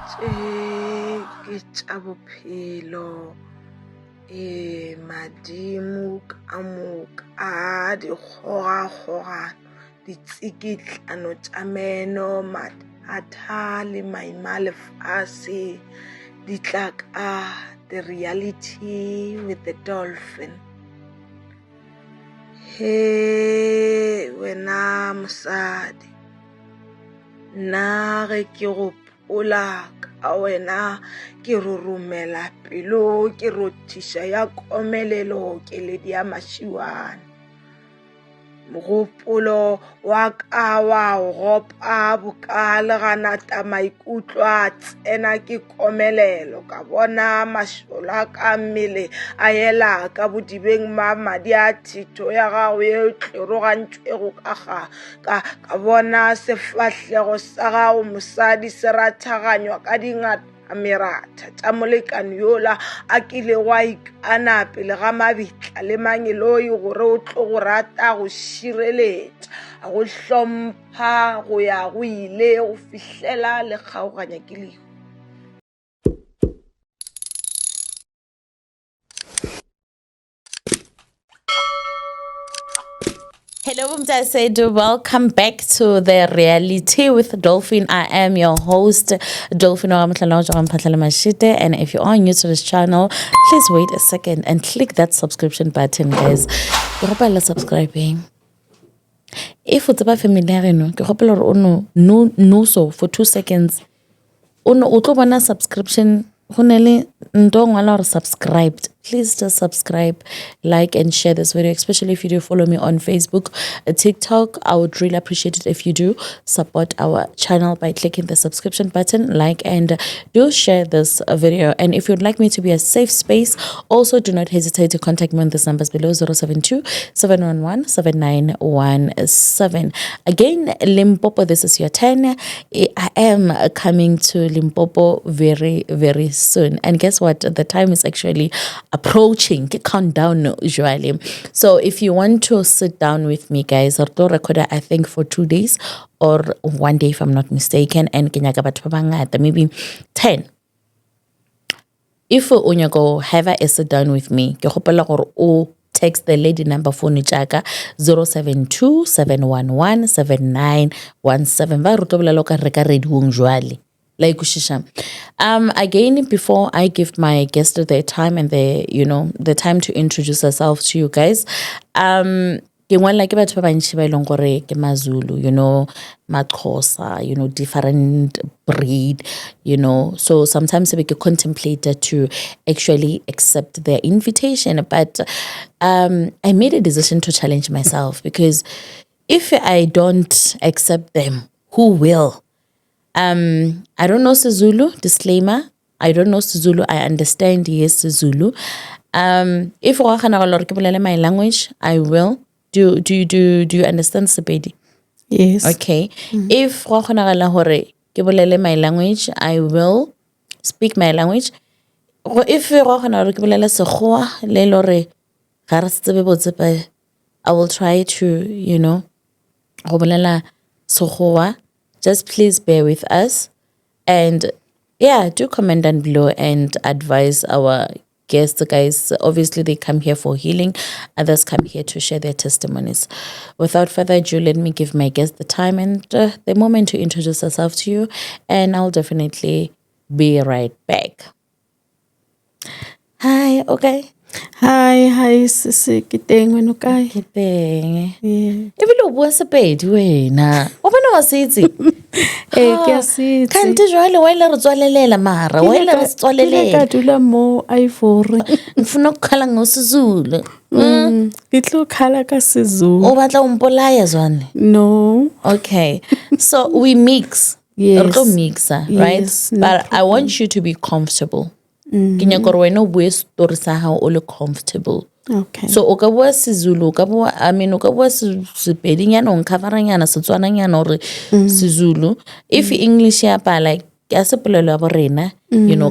ke tša bophelo madimo ka moka dikgogakgogano ditsikitlano tša meno mathata le maima a lefase di tla ka the reality with the dolphin. He wena mosadi, nna ge ke gopola ka wena ke roromela pelo ke rothiša ya komelelo keledi ya mašiwana. Mogopolo wa ka wa o gopa bokale ga nata maikutlo a tsena ke komelelo ka bona mašolo a ka mmele a ela ka bodibeng madi a thito ya gago ye tlerogantšwego ka bona sefahlego sa gago mosadi se rathaganywa ka dingata meratha tša molekani yola a kilego a ikana pele ga mabitla le mangeloi gore o tlo go rata go šireletša a go hlompha go ya go ile go fihlela le kgaoganya ke lego. Hello, Mtasaidu. Welcome back to The Reality with Dolphin. I am your host, Dolphin. And if you are new to this channel, please wait a second and click that subscription button, guys. Subscribing. If it's about familiar, no so for 2 seconds. Uno subscription. Subscribed. Please just subscribe, like, and share this video, especially if you do follow me on Facebook, TikTok. I would really appreciate it if you do support our channel by clicking the subscription button, like, and do share this video. And if you'd like me to be a safe space, also do not hesitate to contact me on these numbers below: 072-711-7917. Again, Limpopo, this is your turn. I am coming to Limpopo very, very soon. And guess what? The time is actually approaching, countdown usually. So if you want to sit down with me, guys, or to record, I think for 2 days or 1 day, if I'm not mistaken, and maybe 10. If you go have a sit down with me, text the lady number phone chaka 072-711-7917. Va rutobela loka reka radio jwale. Like again, before I give my guest their time and the time to introduce herself to you guys, ke ngwana ke batho ba bantši ba ileng gore ke maZulu, maXhosa, different breed, so sometimes I contemplated to actually accept their invitation, but I made a decision to challenge myself, because if I don't accept them, who will? I don't know Zulu, disclaimer. I don't know Zulu. I understand, yes, Zulu. If my language, I will. Do you understand Sepedi? Yes. Okay. If my language, I will speak my language. If I will try to, just please bear with us, and do comment down below and advise our guests, guys. Obviously, they come here for healing, others come here to share their testimonies. Without further ado, let me give my guest the time and the moment to introduce herself to you, and I'll definitely be right back. Hi, okay. Hi, sisi, ke teng wena kae? Ke teng. Ebile o bua Sepedi wena. O bona wa se itse? Ke a se itse. Kante jwale wa ile re tswalelela mara, wa ile re tswalelela. Ke ka dula mo Ivory. Ngifuna ukukhala ngoSizulu. Ke tlo khala ka Sizulu. O batla umpolaya zwane? No. Okay. So we mix. Yes. Re tlo mixa, right? Yes, But I want you to be comfortable. Ke nyaka gore wena o bue story sa hao o le comfortable. Okay. So o ka bua Sizulu, o ka bua Sepedi nyana, o cover nyana, Setswana nyana or Sizulu. If English ya pa like ya sepolelo ya borena,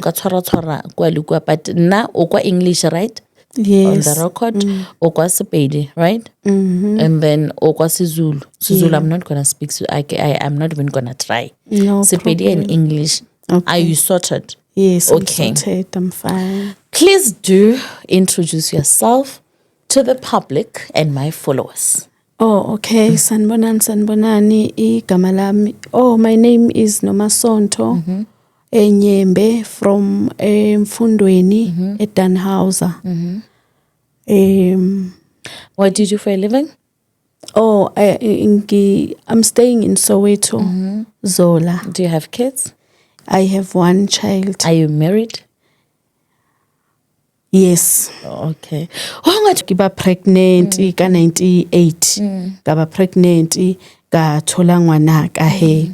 ka tshwara kwa le kwa, but nna o kwa English, right? Yes. On the record, o kwa Sepedi, right? And then o kwa Sizulu. I'm not gonna speak. I'm not even gonna try. No Sepedi problem. and English. Okay. Are you sorted? Yes, Okay. I'm sorted. I'm fine. Please do introduce yourself to the public and my followers. Oh, okay. Sanibonani, igama lami. Oh, my name is Nomasonto Enyembe from Mfundweni at Danhauser. What do you do for a living? Oh, I'm staying in Soweto, Zola. Do you have kids? I have one child. Are you married? Yes. Okay. Kiba pregnant ka 98. Kaba pregnant ka thola ngwana ka he.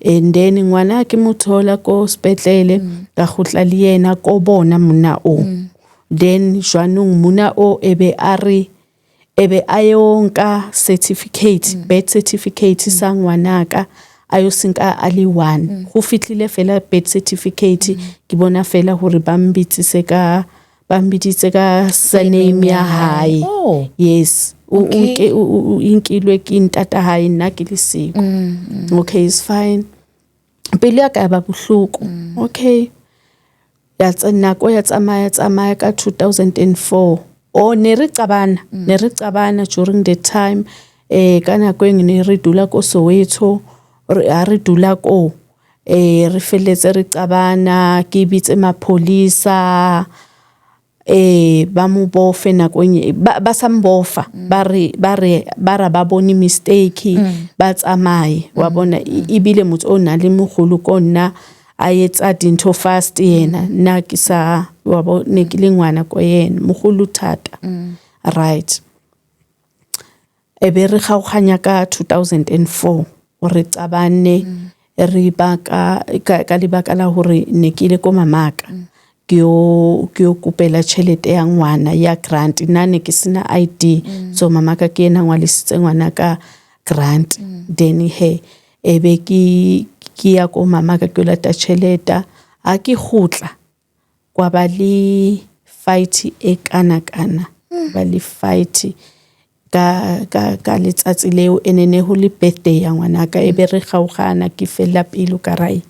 And then ngwana ke mothola ko sepetlele ka khutla le yena ko bona mona o. Then jwanong mona o ebe ayonka certificate, birth certificate sa ngwanaka ayo sinka ali 1. Go fitlile fela birth certificate ke bona fela hore ba mbitsitse ka surname ya hae. Oh. Yes. Okay. Inkilwe ke ntata hae nna ke le siko. Okay, it's fine. Pele ya ka ba bohloko. Okay. Ya nako ya tsamaya ka 2004. Oh, ne re qabana during the time ka nako e ne re dula ko Soweto, re dula ko re feletse re qabana ke bitse mapolisa ba mo bofe nakong ba sambofa ba bone mistake ba tsamaye wa bona ibile motho o na le mogolo ko nna a etsa dintho fast yena nna ke sa wa bone ke le ngwana ko yena mogolo thata. Right. Ebe re gaoganya ka 2004 re tsabane re baka ka lebaka la hore ne ke le ko mamaka ke yo kupela tšhelete ya ngwana ya grant nane ke sina ID so mamaka ke ena ngwalisitse ngwana ka grant then he ebe ke ya ko mamaka ke lata tšhelete a ke khutla kwa ba le fight e kana ba le fight ka letsatsi leo enene ho le birthday ya ngwana ka ebe re gaugana ke fela pelo ka rai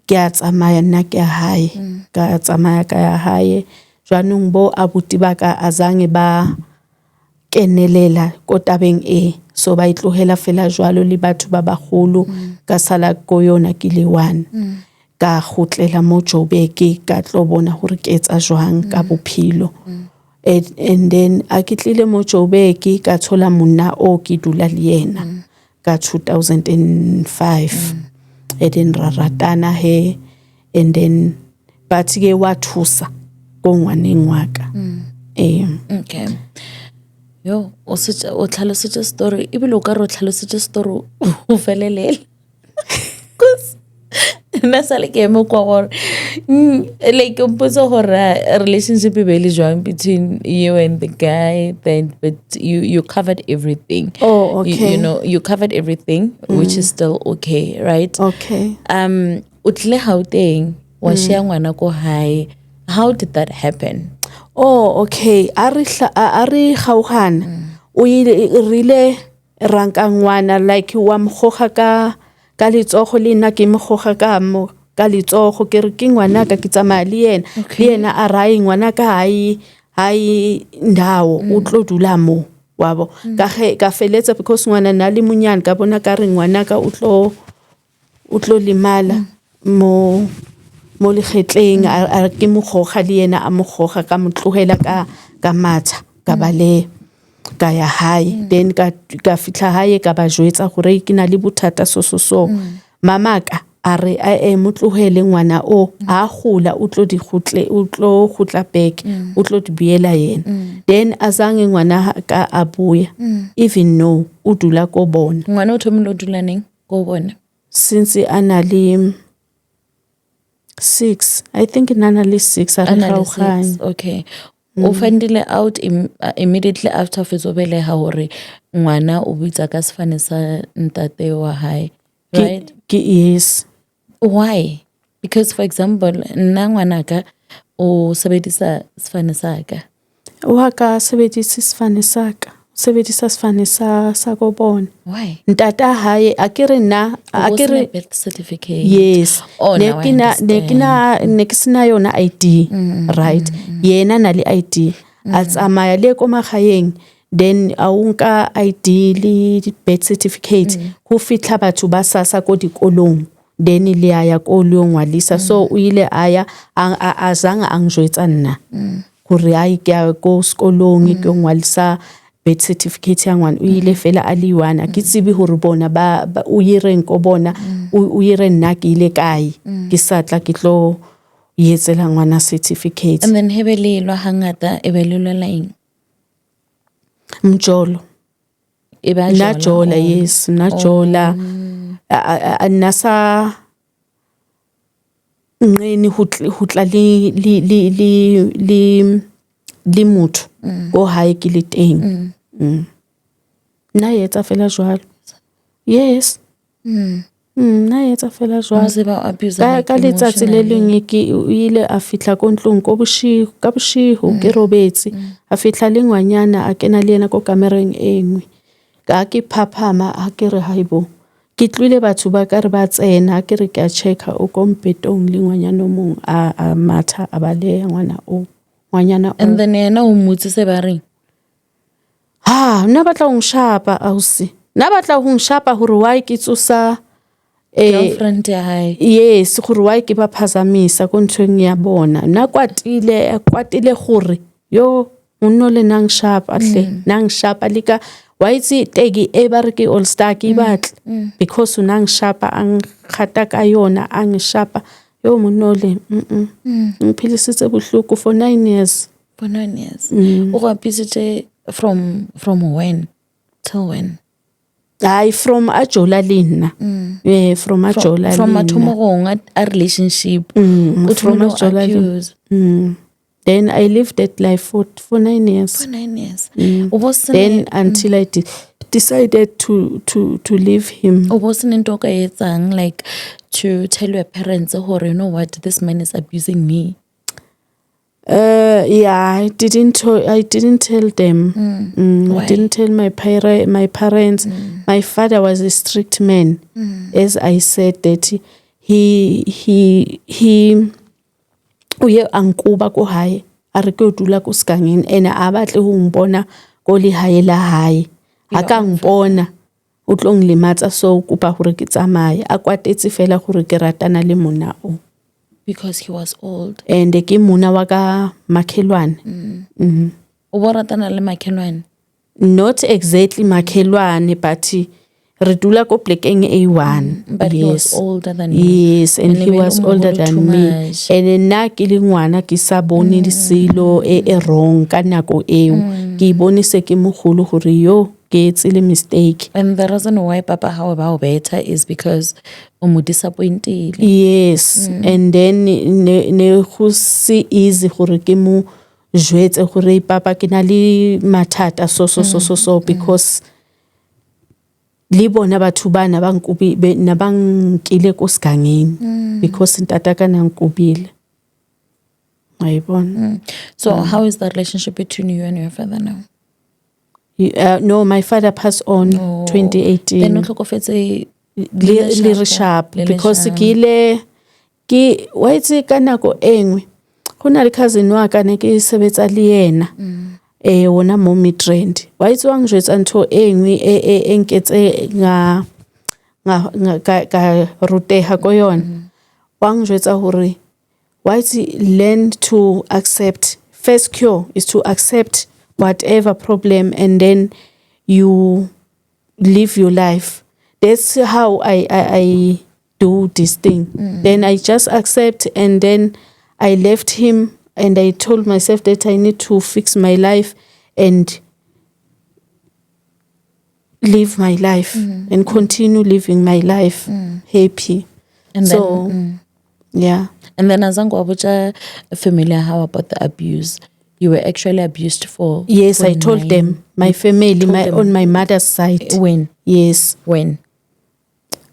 ke a tsamaya nna ke hae ka tsamaya ka ya hae jwanong bo abuti ba ka azange ba kenelela ko tabeng so ba itlogela fela jwalo le batho ba bagolo ka sala ko yona ke le 1 ka khutlela mo Joburg ka tlo bona hore ke etsa jwang ka bophelo and then a ke tlile mo Joburg ka thola monna o ke dula le yena ka 2005 then raratana he and then bathi ke wathusa ko ngwaneng wa ka. Okay. Yo, o tlhalosetse story ebile o ka re o tlhalosetse story o felelele. Cuz nna sale ke mo kwa gore like o mpotsa gore a relationship e be le jwang between you and the guy then but you covered everything. Oh, okay. You covered everything which is still okay, right? Okay. O tle Gauteng wa shia ngwana ko hae. How did that happen? Oh, okay. Ari gaugana o ile ranka ngwana like wa mgoga ka letsogo le nna ke mgoga ka letsogo ke re ke ngwana ka ke tsamaya le yena le yena a rai ngwana ka hai ndawo o tlo dula mo wabo ka feletsa because ngwana na le munyane ka bona ka re ngwana ka o tlo limala mo lekgetleng a ke mogoga le yena a mogoga ka motlogela ka matha ka bale ka ya hae then ka fitla hae ka ba jwetsa gore ke na le bothata so mamaka a re motlogele ngwana o a gola o tlo gutla back o tlo di biela yena then azange ngwana ka abuya even no o dula ko bona Ngwana o thomile o dula neng ko bona since ana le 6 I think nana le 6 a re gaugane. Okay. O findile out immediately after fetsobele ha hore ngwana o bitsa ka sefane sa ntate wa hae, right? Yes. Why? Because for example nna ngwana ka o sebedisa sefane sa ka wa ka sebedisa sefane sa ka sebedisa sefane sa ko bona. Why? Ntata hae akere nna akere birth certificate. yes Oh, now I understand. ne ke sena yona ID right yena na le ID a tsamaya le ko magaeng then a unka ID le birth certificate go fitla batho ba sasa ko dikolong then le aya ko le ngwalisa so o ile aya a zanga angjwetsa nna gore ai ke ko sekolong ke ngwalisa birth certificate ya ngwana o ile fela a le one ke tsibi hore bona ba o ireng ko bona o ire nna ke ile kae ke satla ke tlo yetsela ngwana certificate. And then hebelelwa hangata ebelelwa eng? Mjolo. Na jola yes na jola nasa ngeni hutla le motho go hae ke le teng nna etsa fela jwalo yes nna etsa fela jwalo ka letsatsi le leng ke ile a fitla ko ntlong ko boshigo ke robetse a fitla le ngwanyana a kena le ena ko kamereng engwe ka ke phaphama a ke re haibo ke tlwile batho ba ka re ba tsena ke re ke a checka o kompetong le ngwanyana mong a matha a bale ngwana o ngwanyana o. And then yena o mutse se ba reng nna batla ho nshapa ausi nna batla ho nshapa hore why ke tsosa girlfriend ya hae yes gore why ke ba phazamisa ko ntshweng ya bona nna kwatile gore yo monno le nang sharp atle nang sharp alika why tsi tegi e ba re ke all star ke batle because nang sharp ang khata ka yona ang sharp yo monno le ngiphilisitse buhluku for 9 years o go apisitse from when till when? From Ajola Lina. From Ajola Lina. From Matomorong a relationship. From Ajola Lina. Then I lived that life for 9 years. For 9 years. Then until I decided to leave him. Wasn't in talk like to tell your parents, oh, you know what, this man is abusing me. I didn't tell them. I didn't tell my parents. My father was a strict man. As I said that he uye ankuba ko hae a re ke dula ko skangeng ene a batle ho mbona ko le hae la hae a ka mbona o tlong le matsa so kupa hore ke tsamaye a kwatetse fela hore ke ratana le mona o. Because he was old. And ke muna wa ka makhelwane. O boratana le makhelwane? Not exactly makhelwane, but re dula ko plekeng A1. But he was older than me. Yes, and he was older than me. And nna ke le ngwana ke sa bone disilo e wrong ka nako eo. Ke bone se ke mogolo gore yo ke tsile mistake. And the reason why Papa how better is because disappointed. Yes, and then ne go se easy gore ke mo jwetse gore papa ke na le mathata so because le bona batho bana ba nkubi na bankile ko skangeng because ntata ka nang kubile. So how is the relationship between you and your father now? No, my father passed on 2018. Then o tlhokofetse le sharp because ke wa itse ka nako engwe go na le cousin wa ka ne ke sebetsa le yena wona mo Midrand wa itse wa ngjetsa ntho engwe enketse nga ruteha ko yona wa ngjetsa hore wa itse learn to accept. First cure is to accept whatever problem and then you live your life. That's how I do this thing. Then I just accept and then I left him and I told myself that I need to fix my life and live my life and continue living my life happy. And so then, yeah. And then azango abuja familiar how about the abuse? You were actually abused for... Yes, I told them. My family, on my mother's side. When? Yes. When?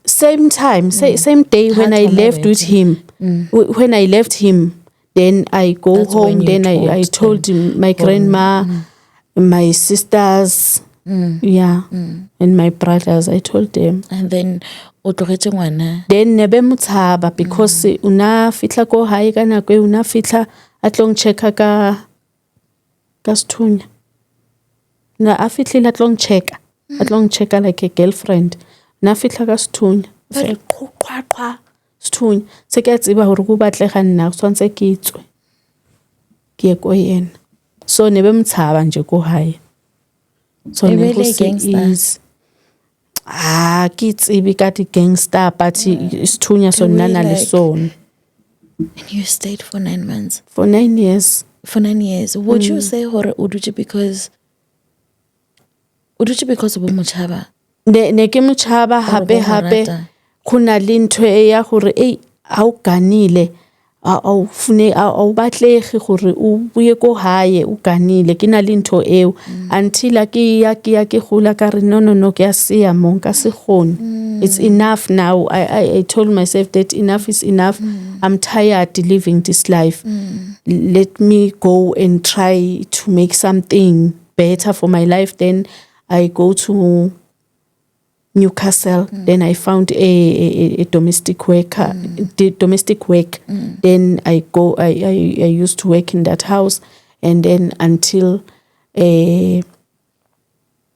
Same time, same day when I left with him. When I left him, then I go home. Then I told him, my grandma, my sisters, Yeah. And my brothers, I told them. And then o tlogetse ngwana. Then ne be mo tshaba because una fitla ko hae ka nako e una fitla a tlong checka ka Sethunya. Na a fitlile a tlong checka like a girlfriend. Na fitla ka Sethunya. Fe qwa Sethunya. Se ke tseba hore go batlega nna tshwantse ke itswe. Ke ye ko yena. So ne be mo tshaba nje ko hae. So ne go is ke tsibi ka di gangster but Sethunya so nana le sona. And you stayed for 9 months. For 9 years. For 9 years. Would you say hore o dutse because of mochaba? Ne ke mochaba hape khona le ntho e ya hore ha o ganile a batlege gore o buye ko hae o ganile ke na le ntho eo until ke ya ke gola ka re no ke a se mo ka se gone. It's enough now. I told myself that enough is enough. I'm tired living this life. Let me go and try to make something better for my life. Then I go to Newcastle. Then I found a domestic worker, domestic work. Then I used to work in that house, and then until I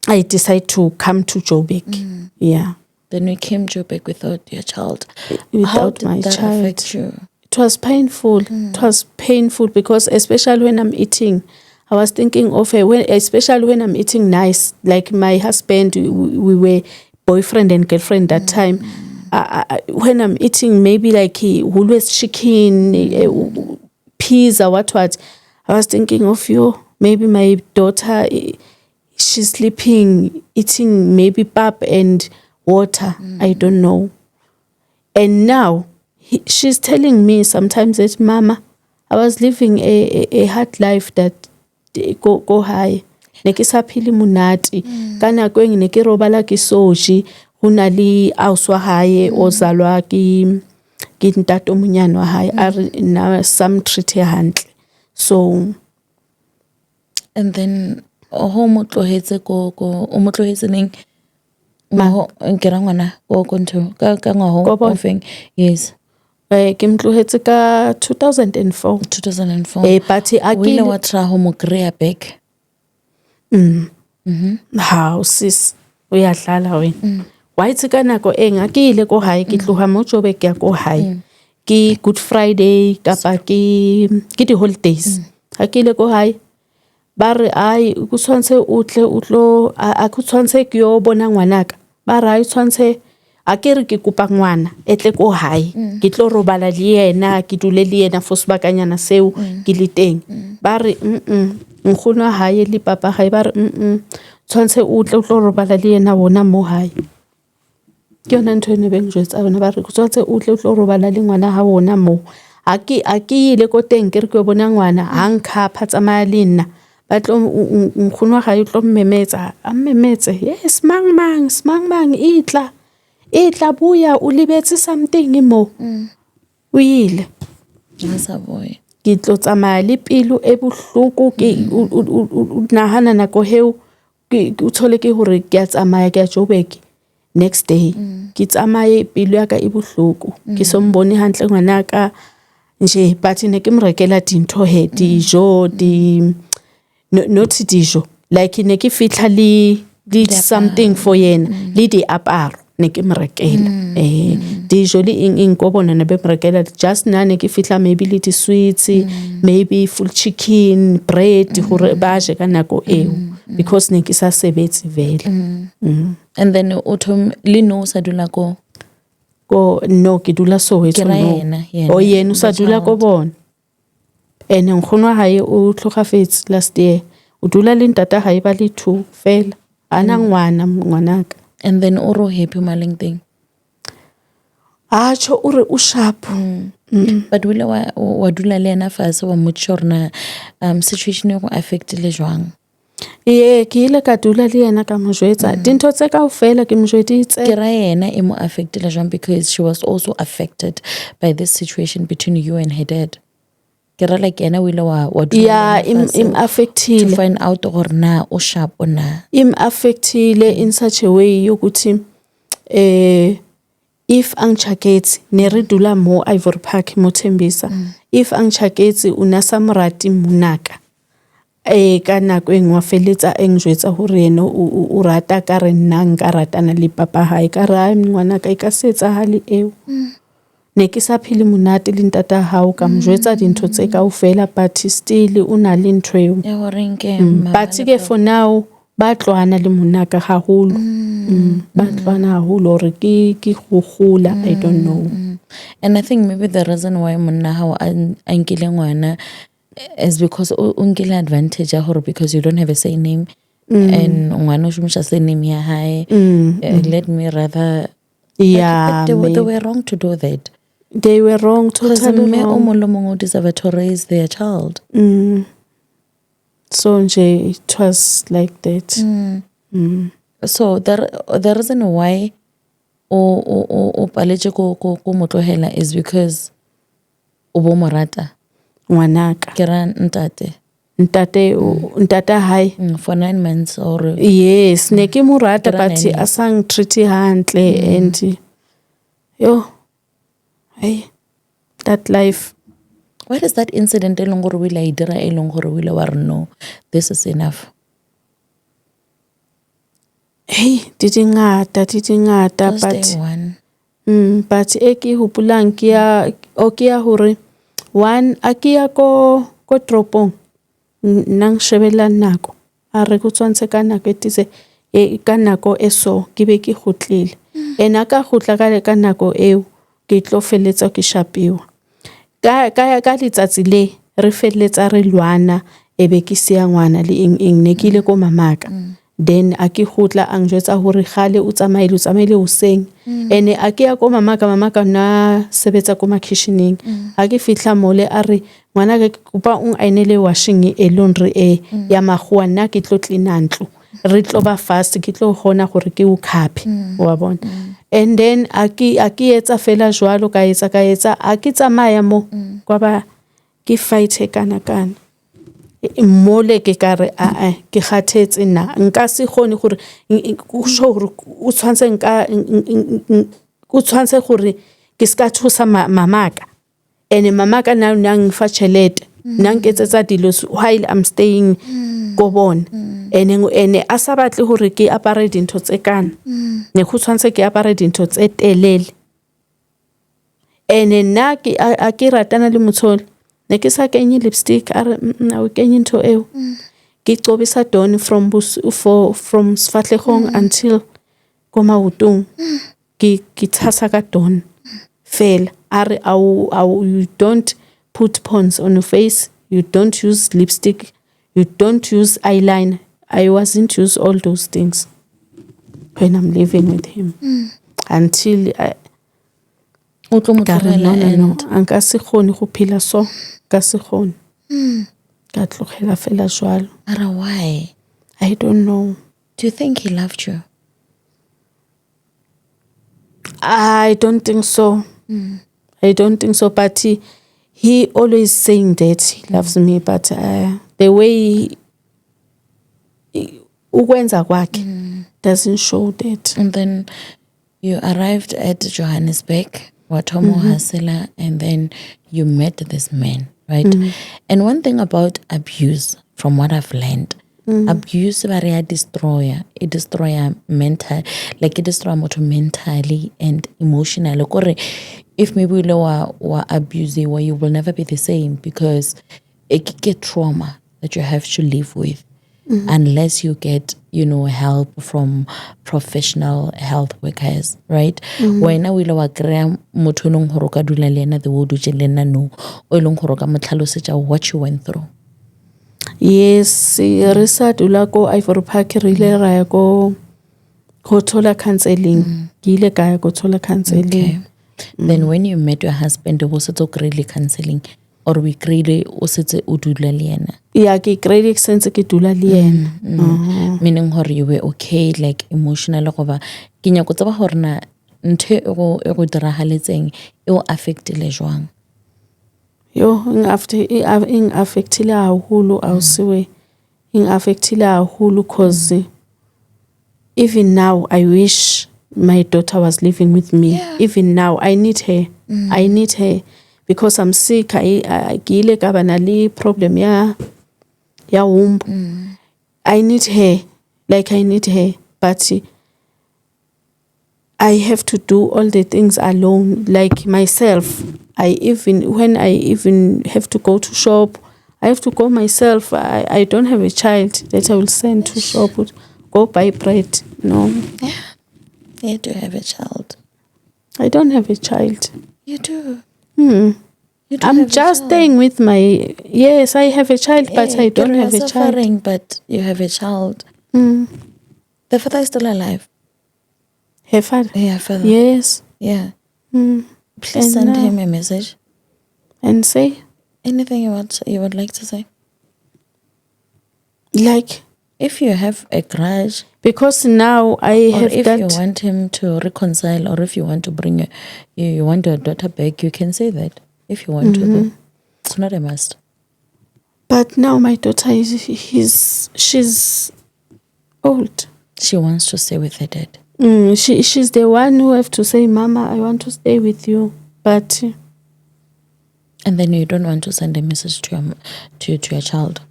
decided to come to Joburg. Yeah. Then we came to Joburg without your child. Without my child. How did that affect you? It was painful. It was painful because especially when I'm eating, I was thinking of especially when I'm eating nice, like my husband, we were boyfriend and girlfriend that time. When I'm eating maybe like always chicken, peas or what, I was thinking of you. Maybe my daughter, she's sleeping, eating maybe pap and water. I don't know. And now she's telling me sometimes that, Mama, I was living a hard life that go high. Ne ke sa phile monate ka nako eng ne ke robala ke soji ho na le auswa hae o zalwa ke ntato monyane wa hae a re na some treat hantle. So and then ho mo tlohetse o mo tlohetse neng mo nkera ngwana go ntho ka ngwaho ofeng. Yes. Ke mtlohetse ka 2004. But o ile wa try ho mo greya back. How sis o ya dlala wena wa itse ka nako enga ke ile ko hae ke tloha mo Joburg ya ko hae ke Good Friday kapa ke di holidays ha ke ile ko hae ba re ai ku tshwantse o tle o tlo a ku tshwantse ke yo bona ngwanaka ba re ai tshwantse a ke re ke kopa ngwana etle ko hae ke tlo robala le yena ke dule le yena for sebakanyana seo ke le teng ba re nkgono hae le papa hae ba re tshwantse o tle o tlo robala le yena bona mo hae ke yona ntho ene beng jwetsa bona ba re tshwantse o tle o tlo robala le ngwana ha bona mo a ke ile ko teng ke re ke bona ngwana ha nkapha tsamaya le nna ba tlo nkgono hae tlo mmemetsa a mmemetse yes mang itla buya o lebetse something mo o ile Nasa boy ke tlo tsamaya le pelo e bohloko ke nahana nako heo ke uthole ke hore ke a tsamaya ke a Joburg next day ke tsamaye pelo ya ka e bohloko ke sombone hantle ngwana ka nje but ne ke mrekela dintho he dijo not dijo like ne ke fitla le something for yena le di aparo ne ke mrekela dijo le eng go bona ne be mrekela just nane ke fitla maybe le di sweets maybe full chicken bread hore ba je ka nako eo because ne ke sa sebetse vele and then autumn le no sa dula ko no ke dula Soweto no o yena sa dula ko bona ene nkgono hae o tlhogafetse last year o dula le ntata hae ba le 2 fela ana ngwanaka. And then oro happy maling thing cho ore o sharp but wile wa dula le ena fase wa motshorna situation e go affect le jwang ke ile ka dula le yena ka mojwetsa dintho tse ka ofela ke mojweditse ke ra yena e mo affect le jwang because she was also affected by this situation between you and her dad. ke ra like yena o ile wa yeah im affectile to find out gore na o sharp o na im affectile in such a way yokuthi if angchaketsi ne re dula mo Ivory Park mo Tembisa if angchaketsi una samrati munaka ka nako engwe feletsa engjwetsa hore yena o rata ka re nna nka ratana le papa hae ka ra ngwana ka ikasetsa hali eo ne ke sa phile monate le ntata hao ka mjwetsa dintho tse kaofela but still una le ntho eo ya gore nke but ke for now ba tlwana le monaka haholo ba tlwana haholo hore ke go gola I don't know and I think maybe the reason why monna hao a nkile ngwana is because o nkile advantage ya hore because you don't have a same name and ngwana o shumisha same name ya hae let me rather yeah but they were wrong to do that. They were wrong, totally wrong. Because deserve to raise their child. So nje, it was like that. So the reason why o paletje ko motlohela is because o bo morata. Ngwanaka. Kera ntate. Ntata hai. For 9 months or. Yes, ne ke morata but asang treaty hantle and yo. Hey, that life. What is that incident elong gore wile idira elong gore wile war no this is enough? Hey, didingata but eki hopolang kia hore one akia ko tropong nang shebela nako a re go tswantse ka nako etise ka nako eso ke be ke gotlile ena ka gotla ka nako eo ke tlo feletsa ke shapiwa ka letsatsi le re feletsa re lwana ebe ke sia ngwana le eng ne ke ile ko mamaka then a ke gotla ang jwetsa hore gale o tsamaile o seng ene a ke ya ko mamaka na sebetsa ko kitchening a ke fitla mole a re ngwana ke kopa o ainele washing e laundry ya magwa nna ke tlo cleana ntlo re tlo ba fast ke tlo gona gore ke o khapi wa bona and then a ke etsa fela jwalo ka etsa a ke tsamaya mo kwa ba ke fight kana mole ke kare ke kgathetse nna nka se gone gore o sho gore o tshwantse gore ke ska thusa mamaka ene mamaka nang fa chelete nang ke tsetsa dilo while I'm staying go bona ene a sa batle gore ke apare dintho tse kana ne go tshwantse ke apare dintho tse telele ene nna ke ratana le mothole ne ke sa kenye lipstick are o kenye into eo ke qobisa don from Sfatlhegong until ko maotong ke tshasa ka don fela are you don't put pons on your face, you don't use lipstick, you don't use eyeliner. I wasn't use all those things when I'm living with him until no anka se khone go phela so ka se khone ka tlogela fela jwalo. Ara why? I don't know. Do you think he loved you? I don't think so. I don't think so, but he always saying that he loves me, but the way ukwenza kwakhe doesn't show that. And then you arrived at Johannesburg, Watomo Hasela, and then you met this man, right? And one thing about abuse, from what I've learned, abuse varia destroyer. It destroy mental, like it destroy moto mentally and emotionally. If maybe you were abusing, well, you will never be the same because it can get trauma that you have to live with unless you get, help from professional health workers, right? When we lo akrea motho nong horo ka dula le ena the wodu jelena no o long horo ka motlhalosetsa what you went through. Yes, re sa dula ko Ivory Park re ile ra ya ko thola counseling. Ke ile ka ya ko thola counseling. Okay. Then when you met your husband, was it really counseling or we created was it udula liena? Yeah, ke created sense ke dula liena. Meaning hore you were okay, like emotional goba ke nya go tsaba hore na nthe e go diragaletseng e o affectile jwang? ing-affectile haholo awusiwe. Ing-affectile haholo cause even now I wish my daughter was living with me. Yeah. Even now I need her. I need her because I'm sick. I gile ka bana le problem ya womb. I need her. Like I need her, but I have to do all the things alone, like myself. When I even have to go to shop, I have to go myself. I don't have a child that I will send to shop, go buy bread. No. You do have a child. I don't have a child. You do. You do I'm have a just child. staying with my... Yes, I have a child, but I don't have a child. Suffering, but you have a child. The father is still alive. Her father? Yeah, father. Yes. Yeah. Mm. Please send him a message. And say? Anything you would like to say. Like? If you have a grudge. Because now I or have if that... you want him to reconcile, or if you want to bring you want your daughter back, you can say that. If you want to, though. It's not a must. But now my daughter she's old. She wants to stay with her dad. She's the one who have to say, Mama, I want to stay with you. But... And then you don't want to send a message to your child.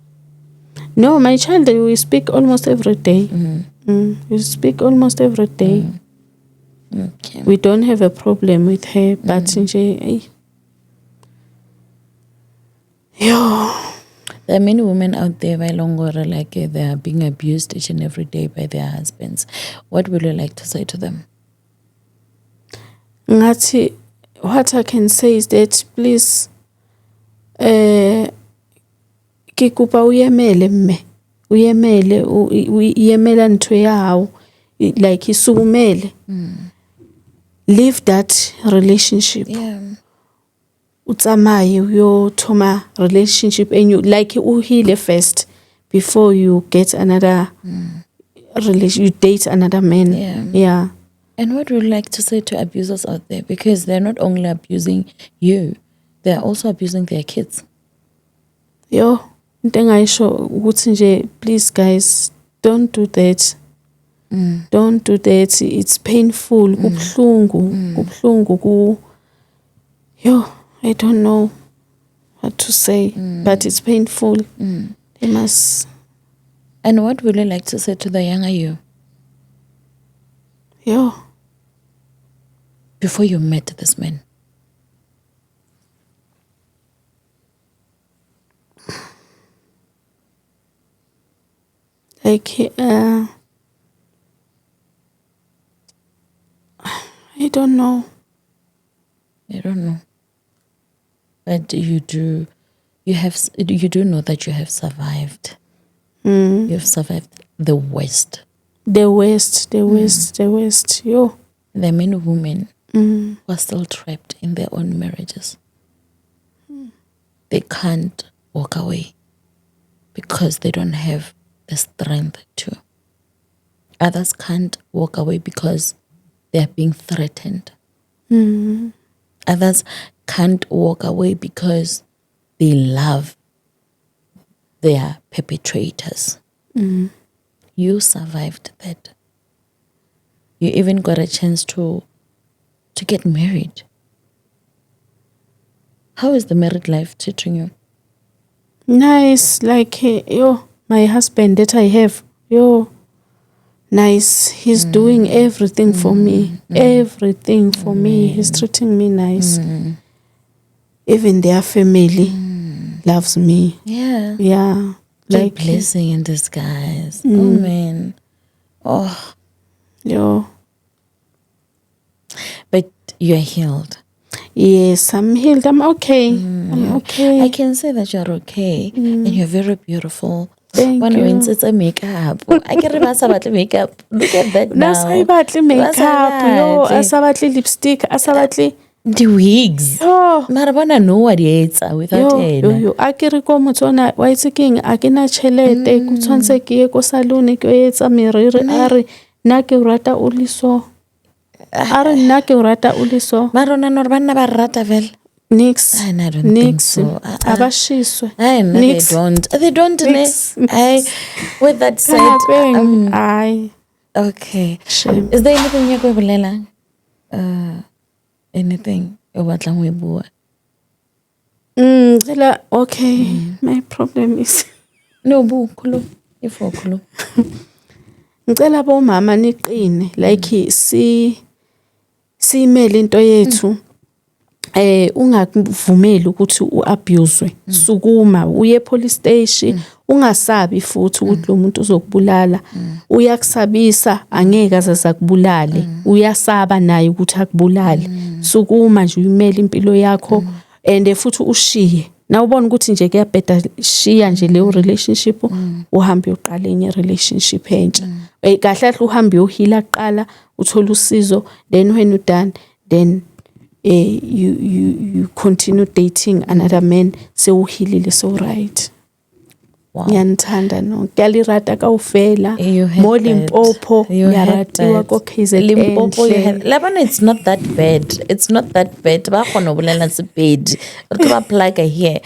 No, my child, we speak almost every day. We speak almost every day. Okay. We don't have a problem with her, but there are many women out there like they are being abused each and every day by their husbands. What would you like to say to them? Ngati, what I can say is that please kikupa uyemele mme. Uyemela ntwe yao, like isukumele. Leave that relationship. Yeah. Utsamaye uyothoma relationship and you like uhile first before you get another relation, you date another man. Yeah. And what would you like to say to abusers out there? Because they're not only abusing you, they're also abusing their kids. Into engayisho ukuthi nje, please guys, don't do that. Don't do that. It's painful. Kubuhlungu. I don't know what to say, but it's painful. They must. And what would you like to say to the younger you? Before you met this man? Like, I don't know. You don't know. But you do know that you have survived. You have survived the worst. The worst. There are many women who are still trapped in their own marriages. They can't walk away because they don't have the strength to. Others can't walk away because they are being threatened. Others can't walk away because they love their perpetrators. You survived that. You even got a chance to get married. How is the married life treating you? Nice. Like, my husband that I have, nice. He's doing everything for me. Everything for me. He's treating me nice. Even their family loves me. Yeah. Yeah. Like blessing in disguise. Oh man. Oh. But you're healed. Yes, I'm healed. I'm okay. I'm okay. I can say that you're okay. And you're very beautiful. Thank you. It's a makeup. I can remember makeup. Look at that now. Nasayibatli makeup. Asabatli lipstick. Asabatli the wigs. Marabona no what it's without it. Akiri ko motsona wa itse keng a ke na chelete ku tshwantse ke ye ko salone ke etsa meriri are nna ke rata uliso. Are nna ke rata uliso. Marona no banna ba rata vel. Nix. I don't think so. Abashiswe. No, they don't. They don't. Nix. With that said, Aye. okay. Shame. Is there anything you're going to bolela? Anything you want to bua? Okay. My problem is No, bu khulu. Ifo khulu. ngicela bomama niqine like simele into yethu ungakuvumeli ukuthi uabuse sukuma uye police station ungasabi futhi ukuthi lo muntu uzokubulala uyakusabisa angeke azakubulale uyasaba naye ukuthi akubulale sukuma nje uyimele impilo yakho and futhi ushiye na ubona ukuthi nje kuyabheda shiya nje leyo relationship uhambe uqala enye relationship entsha kahle kahle uhambe uyohila kuqala uthola usizo then when you done then you continue dating another man sewuhilile so right. Wow. Ngiyanithanda no ngiyalirata kawufela mo Limpopo ngiyaratiwa ko KZN Limpopo Lebanon, it's not that bad ba khona bolela se bad re tlo plug here.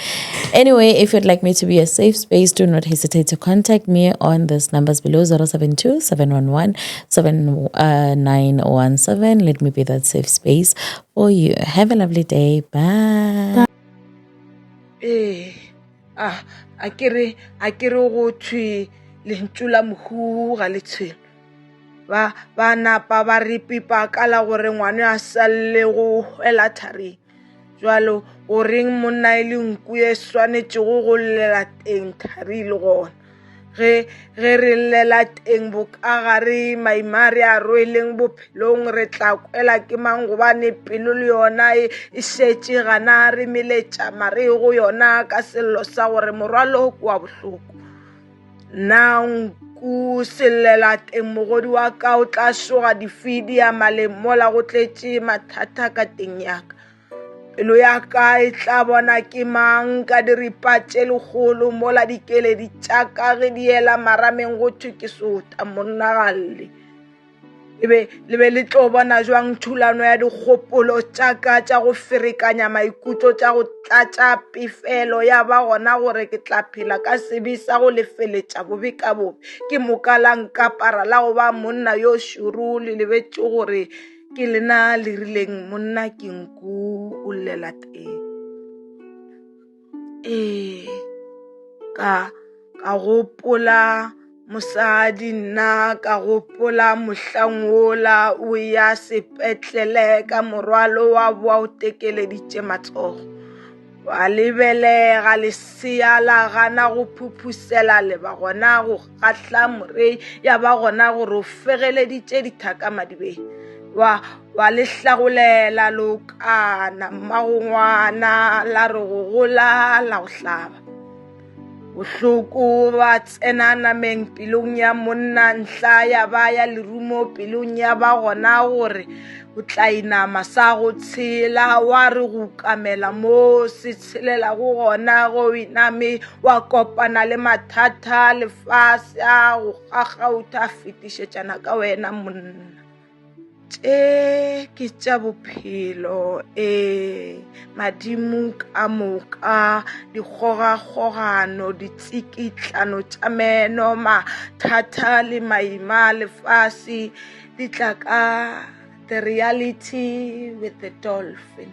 Anyway, if you'd like me to be a safe space, do not hesitate to contact me on this numbers below 072 711 7917. Let me be that safe space for you. Have a lovely day. Bye. Akere go thwe lentula mohu ga le tshelo ba napa ba re pipa ka la gore ngwane a salle go hwela thari jwalo o reng monna ile nku e swanetse go llela teng thari le gona ge re llela teng bokagare maimare a roeleng bophelong re tla kwela ke mangobane pelo le yona e šetše gana re meletša mare go yona ka sello sa gore morwalo kwa bohloko na nku sellela teng mogodi wa ka o tla šoga difidi ya malemola go tletše mathata ka teng yaka pelo ya ka e tla bona ke mang ka diripa tše legolo mola dikeledi tša ka ge di ela marameng go thwe ke sota monna galle le be le tlo bona jwang thulano ya dikgopolo tša ka tša go ferekanya maikutlo tša go tlatša pefelo ya ba gona gore ke tla phela ka sebe sa go lefeletša bobe ka bobe ke mokalang ka para la go ba monna yo šuru le lebetše gore ke lena le rileng monna ke nku o llela teng ka gopola mosadi nna ka gopola mohlang wola o ya sepetlele ka morwalo wa boa o tekeleditše matsogo wa lebelega lesea la gana go phuphusela le ba gona go kgahla morei ya ba gona gore o fegeleditše dithaka madibeng wa le hlagolela lokana mmagongwana la re go gola la go hlaba bohloko ba tsenana meng pelong ya monna nhla ya ba ya lerumo pelong ya ba gona gore o tla inama sa go tshela wa re go kamela mo se tshelela go gona go iname wa kopana le mathata lefase a go gagauta fetišetšana ka wena monna ke tša bophelo madimo ka moka dikgogakgogano ditsikitlano tša meno mathata le maima lefase di tla ka the reality with the dolphin